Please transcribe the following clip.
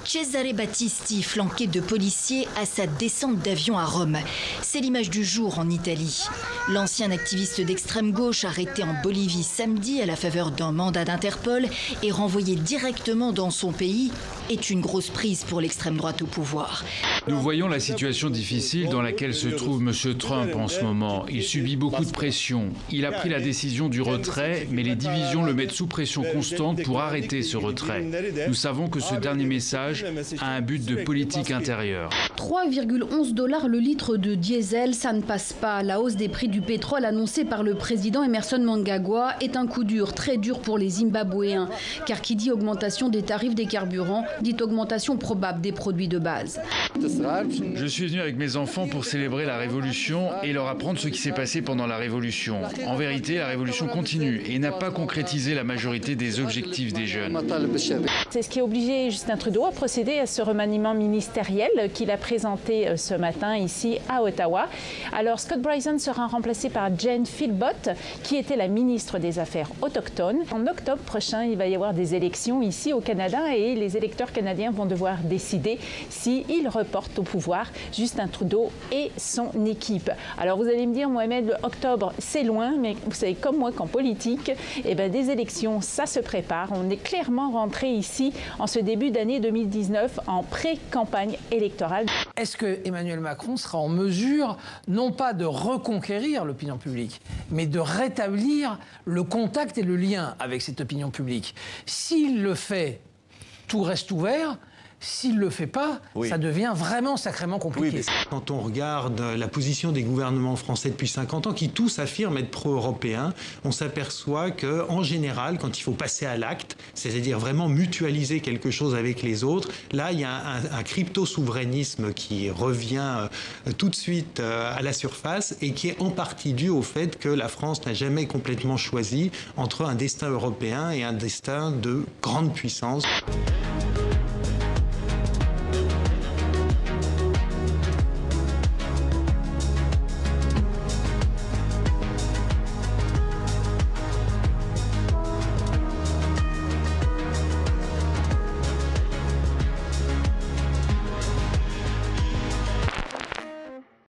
Cesare Battisti, flanqué de policiers à sa descente d'avion à Rome. C'est l'image du jour en Italie. L'ancien activiste d'extrême gauche, arrêté en Bolivie samedi à la faveur d'un mandat d'Interpol et renvoyé directement dans son pays, est une grosse prise pour l'extrême droite au pouvoir. Nous voyons la situation difficile dans laquelle se trouve M. Trump en ce moment. Il subit beaucoup de pression. Il a pris la décision du retrait, mais les divisions le mettent sous pression constante pour arrêter ce retrait. Nous savons que ce dernier message a un but de politique intérieure. 3,11 $ le litre de diesel, ça ne passe pas. La hausse des prix du pétrole annoncée par le président Emerson Mnangagwa est un coup dur, très dur pour les Zimbabwéens. Car qui dit augmentation des tarifs des carburants, dit augmentation probable des produits de base. Je suis venu avec mes enfants pour célébrer la Révolution et leur apprendre ce qui s'est passé pendant la Révolution. En vérité, la Révolution continue et n'a pas concrétisé la majorité des objectifs des jeunes. C'est ce qui a obligé Justin Trudeau à procéder à ce remaniement ministériel qu'il a présenté ce matin ici à Ottawa. Alors Scott Brison sera remplacé par Jane Philpott, qui était la ministre des Affaires autochtones. En octobre prochain, il va y avoir des élections ici au Canada et les électeurs canadiens vont devoir décider s'ils reportent au pouvoir Justin Trudeau et son équipe. Alors vous allez me dire, Mohamed, octobre c'est loin, mais vous savez comme moi qu'en politique, des élections ça se prépare. On est clairement rentré ici en ce début d'année 2019 en pré-campagne électorale. Est-ce que Emmanuel Macron sera en mesure non pas de reconquérir l'opinion publique, mais de rétablir le contact et le lien avec cette opinion publique? S'il le fait, tout reste ouvert. S'il ne le fait pas, ça devient vraiment sacrément compliqué. Quand on regarde la position des gouvernements français depuis 50 ans, qui tous affirment être pro-européens, on s'aperçoit qu'en général, quand il faut passer à l'acte, c'est-à-dire vraiment mutualiser quelque chose avec les autres, là, il y a un crypto-souverainisme qui revient tout de suite à la surface et qui est en partie dû au fait que la France n'a jamais complètement choisi entre un destin européen et un destin de grande puissance.